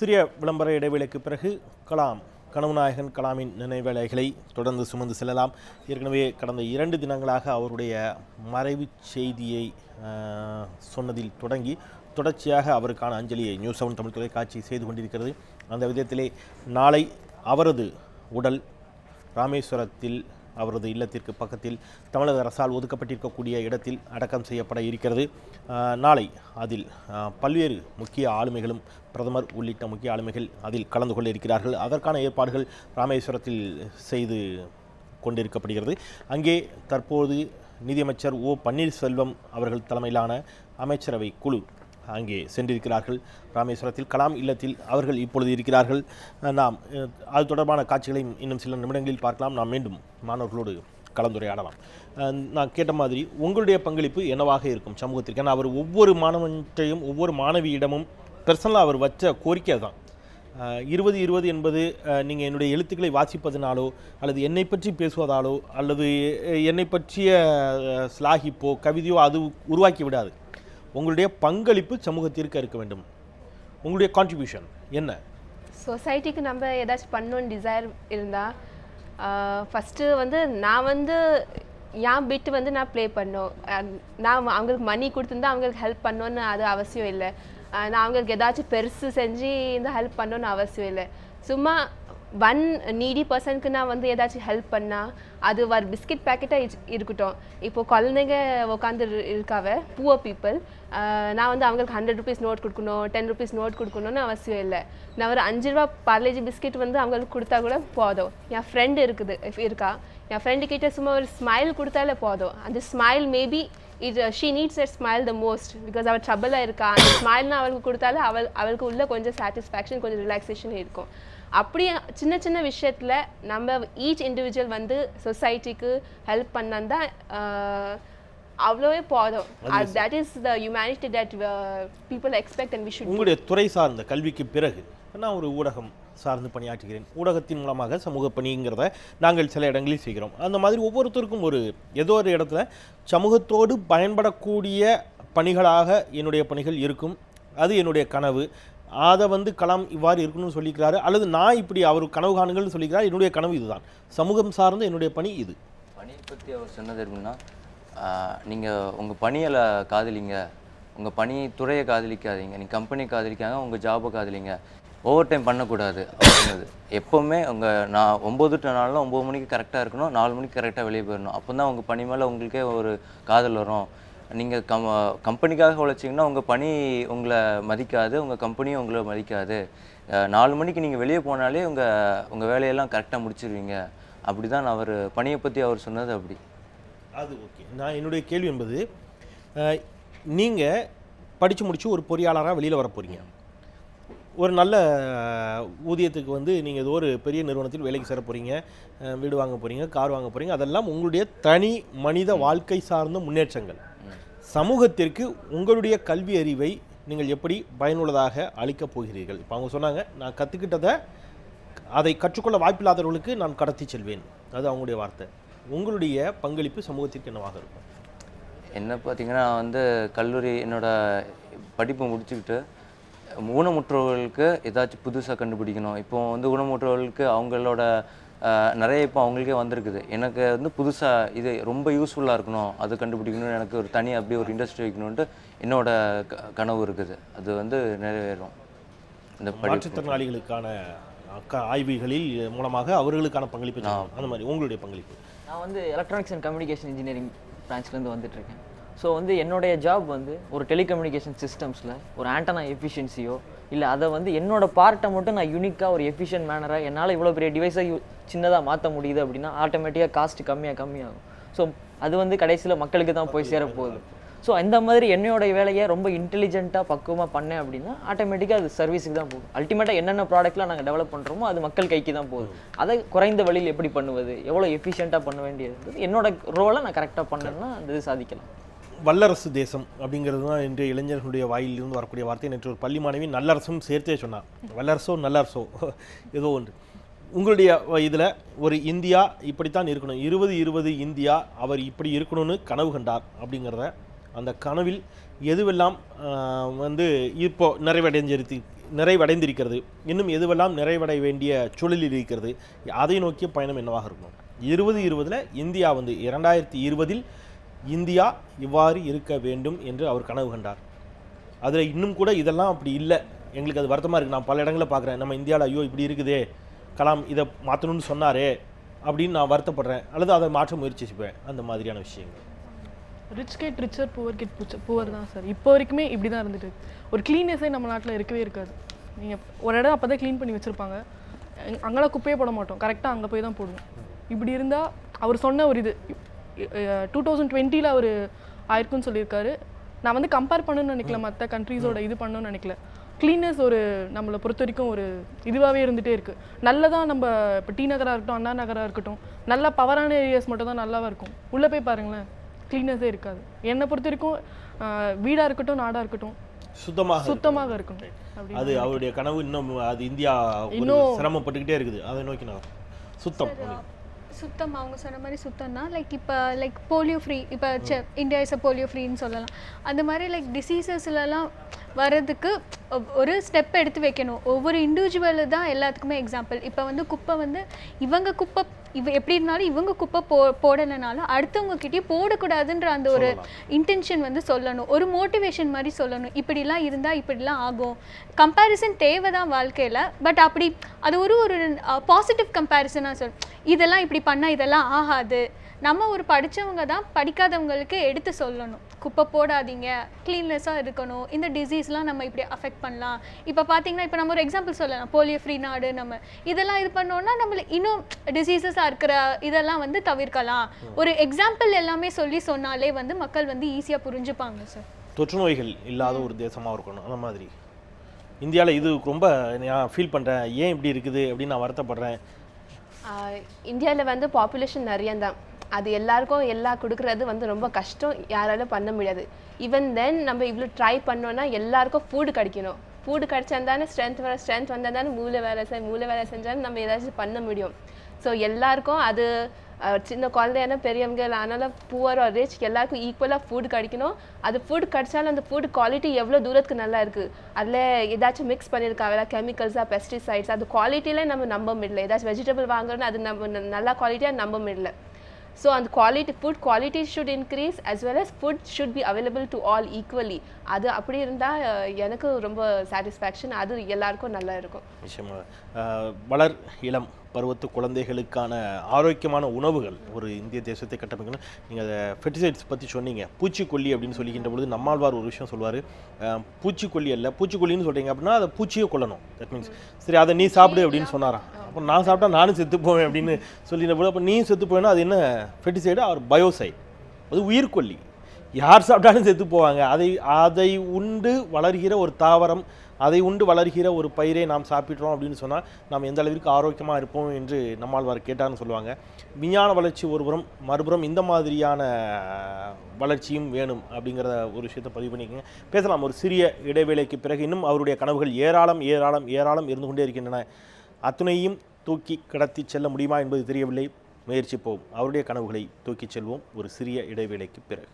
சிறிய விளம்பர இடைவேளைக்கு பிறகு கனவுநாயகன் கலாமின் நினைவேளைகளை தொடர்ந்து சுமந்து செல்லலாம். ஏற்கனவே கடந்த 2 தினங்களாக அவருடைய மறைவு செய்தியை சொன்னதில் தொடர்ச்சியாக அவருக்கான அஞ்சலியை நியூஸ் 7 தமிழ் தொலைக்காட்சி செய்து கொண்டிருக்கிறது. அந்த விதத்திலே நாளை அவரது உடல் ராமேஸ்வரத்தில் அவரது இல்லத்திற்கு பக்கத்தில் தமிழக அரசால் ஒதுக்கப்பட்டிருக்கக்கூடிய இடத்தில் அடக்கம் செய்யப்பட இருக்கிறது. நாளை அதில் பல்வேறு முக்கிய ஆளுமைகளும் பிரதமர் உள்ளிட்ட முக்கிய ஆளுமைகள் அதில் கலந்து கொள்ள இருக்கிறார்கள். அதற்கான ஏற்பாடுகள் ராமேஸ்வரத்தில் செய்து கொண்டிருக்கப்படுகிறது. அங்கே தற்போது நிதியமைச்சர் ஓ பன்னீர்செல்வம் அவர்கள் தலைமையிலான அமைச்சரவை குழு அங்கே சென்றிருக்கிறார்கள். ராமேஸ்வரத்தில் கலாம் இல்லத்தில் அவர்கள் இப்பொழுது இருக்கிறார்கள். நாம் அது தொடர்பான காட்சிகளையும் இன்னும் சில நிமிடங்களில் பார்க்கலாம். நாம் மீண்டும் மாணவர்களோடு கலந்துரையாடலாம். நான் கேட்ட மாதிரி உங்களுடைய பங்களிப்பு என்னவாக இருக்கும் சமூகத்திற்கு? ஏன்னா அவர் ஒவ்வொரு மாணவன்றையும் ஒவ்வொரு மாணவியிடமும் பர்சனலாக அவர் வச்ச கோரிக்கை தான் 20-20 என்பது நீங்கள் என்னுடைய எழுத்துக்களை வாசிப்பதனாலோ அல்லது என்னை பற்றி பேசுவதாலோ அல்லது என்னை பற்றிய ஸ்லாகிப்போ கவிதையோ அது உருவாக்கி விடாது. உங்களுடைய பங்களிப்பு சமூகத்திற்கு இருக்க வேண்டும். உங்களுடைய கான்ட்ரிபியூஷன் என்ன? சொசைட்டிக்கு நம்ம ஏதாச்சும் பண்ணணும்னு டிசைர் இருந்தால் ஃபஸ்ட்டு நான் என் பிட்டு நான் ப்ளே பண்ணோம். நான் அவங்களுக்கு மணி கொடுத்துருந்தா அவங்களுக்கு ஹெல்ப் பண்ணோன்னு அது அவசியம் இல்லை. நான் அவங்களுக்கு ஏதாச்சும் பெருசு செஞ்சு இந்த ஹெல்ப் பண்ணோன்னு அவசியம் இல்லை. சும்மா ஒன் நீடி பர்சனுக்கு நான் ஏதாச்சும் ஹெல்ப் பண்ணால் அது ஒரு பிஸ்கெட் பேக்கெட்டாக இருக்கட்டும். இப்போது குழந்தைங்க உட்காந்து இருக்காவ புவர் பீப்புள், நான் அவங்களுக்கு 100 rupees நோட் கொடுக்கணும், 10 rupees நோட் கொடுக்கணும்னு அவசியம் இல்லை. நான் ஒரு 5 ரூபா பார்லேஜி பிஸ்கெட் அவங்களுக்கு கொடுத்தா கூட போதும். என் ஃப்ரெண்டு இருக்கா, என் ஃப்ரெண்டு கிட்ட சும்மா ஒரு ஸ்மைல் கொடுத்தாலே போதும். அந்த smile maybe she needs that smile the most because அவள் ட்ரபிளாக இருக்கா. அந்த ஸ்மைல்னா அவளுக்கு கொடுத்தாலே அவளுக்கு உள்ள கொஞ்சம் சாட்டிஸ்ஃபேக்ஷன், கொஞ்சம் ரிலாக்ஸேஷன் இருக்கும். அப்படியே சின்ன சின்ன விஷயத்தில் நம்ம ஈச் இண்டிவிஜுவல் சொசைட்டிக்கு ஹெல்ப் பண்ணால் தான் அவ்வளோவே போதும். That is the humanity that people expect and we should. உங்களுடைய துறை சார்ந்த கல்விக்கு பிறகு நான் ஒரு ஊடகம் சார்ந்து பணியாற்றுகிறேன். ஊடகத்தின் மூலமாக சமூக பணிங்கிறத நாங்கள் சில இடங்களில் செய்கிறோம். அந்த மாதிரி ஒவ்வொருத்தருக்கும் ஏதோ ஒரு இடத்துல சமூகத்தோடு பயன்படக்கூடிய பணிகளாக என்னுடைய பணிகள் இருக்கும். அது என்னுடைய கனவு. அதை கலாம் இவ்வாறு இருக்கணும்னு சொல்லிக்கிறாரு, அல்லது நான் இப்படி அவர் கனவு காணுங்கள்னு சொல்லிக்கிறார். என்னுடைய கனவு இதுதான். சமூகம் சார்ந்த என்னுடைய பணி இது. பணியை பற்றி அவர் சொன்னது எப்படின்னா, நீங்கள் உங்கள் பணியில் காதலிங்க, உங்கள் பணி துறையை காதலிக்காதீங்க, நீங்கள் கம்பெனி காதலிக்காங்க, உங்கள் ஜாபை காதலிங்க, ஓவர் டைம் பண்ணக்கூடாது அப்படின்னது. எப்போவுமே நான் 9 to 4 9 மணிக்கு கரெக்டாக இருக்கணும், 4 மணிக்கு கரெக்டாக வெளியே போயிடணும். அப்போ தான் உங்கள் பணி மேலே உங்களுக்கே ஒரு காதல் வரும். நீங்கள் கம்பெனிக்காக உழைச்சிங்கன்னா உங்கள் பணி உங்களை மதிக்காது, உங்கள் கம்பெனியும் உங்களை மதிக்காது. 4 மணிக்கு நீங்கள் வெளியே போனாலே உங்கள் வேலையெல்லாம் கரெக்டாக முடிச்சிருவீங்க. அப்படி தான் அவர் பணியை பற்றி அவர் சொன்னது. அப்படி அது ஓகே. நான் என்னுடைய கேள்வி என்பது, நீங்கள் படித்து முடித்து ஒரு பொறியாளராக வெளியில் வர போகிறீங்க. ஒரு நல்ல ஊதியத்துக்கு நீங்கள் ஏதோ ஒரு பெரிய நிறுவனத்தில் வேலைக்கு சேர போகிறீங்க, வீடு வாங்க போகிறீங்க, கார் வாங்க போகிறீங்க. அதெல்லாம் உங்களுடைய தனி மனித வாழ்க்கை சார்ந்த முன்னேற்றங்கள். சமூகத்திற்கு உங்களுடைய கல்வி அறிவை நீங்கள் எப்படி பயனுள்ளதாக அளிக்கப் போகிறீர்கள்? இப்போ அவங்க சொன்னாங்க, நான் கற்றுக்கிட்டதை அதை கற்றுக்கொள்ள வாய்ப்பில்லாதவர்களுக்கு நான் கடத்தி செல்வேன். அது அவங்களுடைய வார்த்தை. உங்களுடைய பங்களிப்பு சமூகத்திற்கு என்னவாக இருக்கும்? என்ன பார்த்தீங்கன்னா, கல்லூரி என்னோடய படிப்பு முடிச்சுக்கிட்டு ஊனமுற்றவர்களுக்கு ஏதாச்சும் புதுசாக கண்டுபிடிக்கணும். இப்போ ஊனமுற்றவர்களுக்கு அவங்களோட நிறைய இப்போ அவங்களுக்கே வந்திருக்குது. எனக்கு புதுசாக இது ரொம்ப யூஸ்ஃபுல்லாக இருக்கணும், அது கண்டுபிடிக்கணும்னு எனக்கு ஒரு தனி அப்படி ஒரு இண்டஸ்ட்ரி வைக்கணுன்ட்டு என்னோட கனவு இருக்குது. அது நிறைவேறும். இந்த மாற்றுத்திறனாளிகளுக்கான ஆய்வுகளில் மூலமாக அவர்களுக்கான பங்களிப்பு அந்த மாதிரி உங்களுடைய பங்களிப்பு? நான் எலக்ட்ரானிக்ஸ் அண்ட் கம்யூனிகேஷன் இன்ஜினியரிங் பிரான்ச்லேருந்து வந்துட்டுருக்கேன். ஸோ என்னுடைய ஜாப் ஒரு டெலிகம்யூனிகேஷன் சிஸ்டம்ஸில் ஒரு ஆண்டனா எஃபிஷியன்சியோ இல்லை அதை என்னோட பார்ட்டை மட்டும் நான் யூனிக்காக ஒரு எஃபிஷியன்ட் மேனராக என்னால் இவ்வளோ பெரிய டிவைஸை சின்னதாக மாற்ற முடியுது அப்படின்னா ஆட்டோமேட்டிக்காக காஸ்ட் கம்மியாகும். ஸோ அது கடைசியில் மக்களுக்கு தான் போய் சேரப்போகுது. ஸோ இந்த மாதிரி என்னோட வேலையை ரொம்ப இன்டெலிஜென்ட்டாக பக்குவமாக பண்ணேன் அப்படின்னா ஆட்டோமேட்டிக்காக அது சர்வீஸுக்கு தான் போகும். அல்டிமேட்டாக என்னென்ன ப்ராடக்ட்லாம் நாங்கள் டெவலப் பண்ணுறோமோ அது மக்கள் கைக்கு தான் போகுது. அதை குறைந்த வழியில் எப்படி பண்ணுவது, எவ்வளோ எஃபிஷியண்ட்டாக பண்ண வேண்டியது, என்னோட ரோலை நான் கரெக்டாக பண்ணேன்னா அது சாதிக்கலாம். வல்லரசு தேசம் அப்படிங்கிறது தான் இன்றைய இளைஞர்களுடைய வாயிலிருந்து வரக்கூடிய வார்த்தை. நேற்று ஒரு பள்ளி மாணவி நல்லரசும் சேர்த்தே சொன்னார். வல்லரசோ நல்லரசோ ஏதோ ஒன்று. உங்களுடைய இதில் ஒரு இந்தியா இப்படித்தான் இருக்கணும், 2020 இந்தியா அவர் இப்படி இருக்கணும்னு கனவு கண்டார். அப்படிங்கிறத அந்த கனவில் எதுவெல்லாம் இப்போ நிறைவடைந்திருக்கிறது, இன்னும் எதுவெல்லாம் நிறைவடைய வேண்டிய சூழலில் இருக்கிறது, அதை நோக்கிய பயணம் என்னவாக இருக்கும்? 2020 இந்தியா வந்து 2020 இந்தியா இவ்வாறு இருக்க வேண்டும் என்று அவர் கனவு கண்டார். அதில் இன்னும் கூட இதெல்லாம் அப்படி இல்லை, எங்களுக்கு அது வருத்தமாக இருக்குது. நான் பல இடங்களில் பார்க்குறேன், நம்ம இந்தியாவில் ஐயோ இப்படி இருக்குதே, கலாம் இதை மாற்றணும்னு சொன்னாரே அப்படின்னு நான் வருத்தப்படுறேன், அல்லது அதை மாற்ற முயற்சிப்பேன். அந்த மாதிரியான விஷயங்கள். Rich get richer, poor get poor தான் சார். இப்போ வரைக்குமே இப்படி தான் இருந்துட்டு. ஒரு க்ளீனஸே நம்ம நாட்டில் இருக்கவே இருக்காது. நீங்கள் ஒரு இடம் அப்போ தான் க்ளீன் பண்ணி வச்சுருப்பாங்க, அங்கெல்லாம் குப்பையே போட மாட்டோம், கரெக்டாக அங்கே போய் தான் போடுவோம். இப்படி இருந்தால் அவர் சொன்ன ஒரு இது 2020 அவர் ஆயிருக்குன்னு சொல்லியிருக்காரு. நான் வந்து கம்பேர் பண்ணணும்னு நினைக்கல, மற்ற கண்ட்ரீஸோட இது பண்ணணும்னு நினைக்கல. க்ளீனஸ் ஒரு நம்மளை பொறுத்த வரைக்கும் ஒரு இதுவாகவே இருந்துகிட்டே இருக்குது. நல்லதாக நம்ம இப்போ டி நகராக இருக்கட்டும், அண்ணா நகராக இருக்கட்டும், நல்ல பவரான ஏரியாஸ் மட்டும் தான் நல்லாவாக இருக்கும். உள்ளே போய் பாருங்களேன், க்ளீனஸே இருக்காது. என்னை பொறுத்த வரைக்கும் வீடாக இருக்கட்டும், நாடாக இருக்கட்டும், சுத்தமாக இருக்கணும். அது அவருடைய கனவு. இன்னும் அது இந்தியா இன்னும் சிரமப்பட்டுக்கிட்டே இருக்குது, அதை நோக்கி நான் சுத்தம் அவங்க சொன்ன மாதிரி சுத்தம்னா இப்போ போலியோ ஃப்ரீ, இப்போ இந்தியா இஸ் போலியோ ஃப்ரீன்னு சொல்லலாம். அந்த மாதிரி டிசீசஸ்லாம் வர்றதுக்கு ஒரு ஸ்டெப் எடுத்து வைக்கணும். ஒவ்வொரு இண்டிவிஜுவலு தான் எல்லாத்துக்குமே எக்ஸாம்பிள். இப்போ வந்து குப்பை வந்து இவங்க குப்பை எப்படி இருந்தாலும் இவங்க குப்பை போடலைனாலும் அடுத்தவங்கக்கிட்டேயும் போடக்கூடாதுன்ற அந்த ஒரு இன்டென்ஷன் வந்து சொல்லணும். ஒரு மோட்டிவேஷன் மாதிரி சொல்லணும். இப்படிலாம் இருந்தால் இப்படிலாம் ஆகும். கம்பேரிசன் தேவை தான் வாழ்க்கையில், பட் அப்படி அது ஒரு பாசிட்டிவ் கம்பேரிசனாக இதெல்லாம் இப்படி பண்ணால் இதெல்லாம் ஆகாது. நம்ம ஒரு படித்தவங்க தான் படிக்காதவங்களுக்கு எடுத்து சொல்லணும், குப்பை போடாதீங்க, க்ளீன்லெஸ்ஸாக இருக்கணும், இந்த டிசீஸ்லாம் நம்ம இப்படி அஃபெக்ட் பண்ணலாம். இப்போ பார்த்தீங்கன்னா இப்போ நம்ம ஒரு எக்ஸாம்பிள் சொல்லலாம், போலியோ ஃப்ரீ நாடு, நம்ம இதெல்லாம் இது பண்ணோன்னா நம்மளை இன்னும் டிசீசஸாக இருக்கிற இதெல்லாம் வந்து தவிர்க்கலாம். ஒரு எக்ஸாம்பிள் எல்லாமே சொன்னாலே வந்து மக்கள் வந்து ஈஸியாக புரிஞ்சுப்பாங்க சார். தொற்று நோய்கள் இல்லாத ஒரு தேசமாக இருக்கணும். அந்த மாதிரி இந்தியாவில் இது ரொம்ப நான் ஃபீல் பண்ணுறேன், ஏன் இப்படி இருக்குது அப்படின்னு நான் வருத்தப்படுறேன். இந்தியாவில் வந்து பாப்புலேஷன் நிறைய தான், அது எல்லாருக்கும் எல்லாம் கொடுக்குறது வந்து ரொம்ப கஷ்டம், யாராலும் பண்ண முடியாது. ஈவன் தென் நம்ம இவ்வளோ ட்ரை பண்ணோன்னா எல்லாருக்கும் ஃபுட்டு கிடைக்கணும். ஃபுட்டு கிடைச்சா தானே ஸ்ட்ரென்த் வந்தால் தானே மூளை வேலை செஞ்சாலும் நம்ம ஏதாச்சும் பண்ண முடியும். ஸோ எல்லாருக்கும் அது சின்ன குழந்தையான பெரியவங்க ஆனாலும் புவர் ஆர் ரிச் எல்லாருக்கும் ஈக்குவலாக ஃபுட் கிடைக்கணும். அது ஃபுட் கிடைச்சாலும் அந்த ஃபுட் குவாலிட்டி எவ்வளோ தூரத்துக்கு நல்லா இருக்குது, அதில் ஏதாச்சும் மிக்ஸ் பண்ணியிருக்காங்க கெமிக்கல்ஸாக, பெஸ்டிசைட்ஸ், அது குவாலிட்டியில் நம்ம நம்ப முடியல. ஏதாச்சும் வெஜிடபிள் வாங்குறோன்னா அது நம்ம நல்லா குவாலிட்டியாக நம்ப முடியல. So and food quality should increase as well as food should be available to all equally. அது அப்படி இருந்தால் எனக்கு ரொம்ப சாட்டிஸ்ஃபேக்ஷன், அது எல்லாருக்கும் நல்லா இருக்கும். நிச்சயமாக வளர் இளம் பருவத்து குழந்தைகளுக்கான ஆரோக்கியமான உணவுகள் ஒரு இந்திய தேசத்தை கட்டமைக்கணும். நீங்கள் அதை ஃபெர்டிசைட்ஸ் பற்றி சொன்னீங்க, பூச்சிக்கொல்லி அப்படின்னு சொல்லிக்கின்ற பொழுது நம்மாழ்வார் ஒரு விஷயம் சொல்லுவார், பூச்சிக்கொல்லி அல்ல, பூச்சிக்கொல்லின்னு சொல்கிறீங்க அப்படின்னா அதை பூச்சியை கொல்லணும். தட் மீன்ஸ் சரி அதை நீ சாப்பிடு அப்படின்னு சொன்னாராம். அப்போ நான் சாப்பிட்டா நானும் செத்து போவேன் அப்படின்னு சொல்லின போது, அப்போ நீ செத்து போவேன்னா அது என்ன ஃபெர்டிசைடு ஆர் பயோசைட், அது உயிர்கொல்லி. யார் சாப்பிட்டாலும் செத்து போவாங்க. அதை உண்டு வளர்கிற ஒரு தாவரம், அதை உண்டு வளர்கிற ஒரு பயிரை நாம் சாப்பிட்றோம் அப்படின்னு சொன்னால் நாம் எந்த அளவிற்கு ஆரோக்கியமாக இருப்போம் என்று நம்மாழ்வார் கேட்டார்னு சொல்லுவாங்க. விஞ்ஞான வளர்ச்சி ஒருபுறம், மறுபுறம் இந்த மாதிரியான வளர்ச்சியும் வேணும் அப்படிங்கிற ஒரு விஷயத்தை பதிவு பண்ணிக்கோங்க. பேசலாம் ஒரு சிறிய இடைவேளைக்கு பிறகு. இன்னும் அவருடைய கனவுகள் ஏராளம் ஏராளம் ஏராளம் இருந்து கொண்டே இருக்கின்றன. அத்துணையும் தூக்கி கடத்தி செல்ல முடியுமா என்பது தெரியவில்லை. முயற்சிப்போம், அவருடைய கனவுகளை தூக்கி செல்வோம் ஒரு சிறிய இடைவேளைக்கு பிறகு.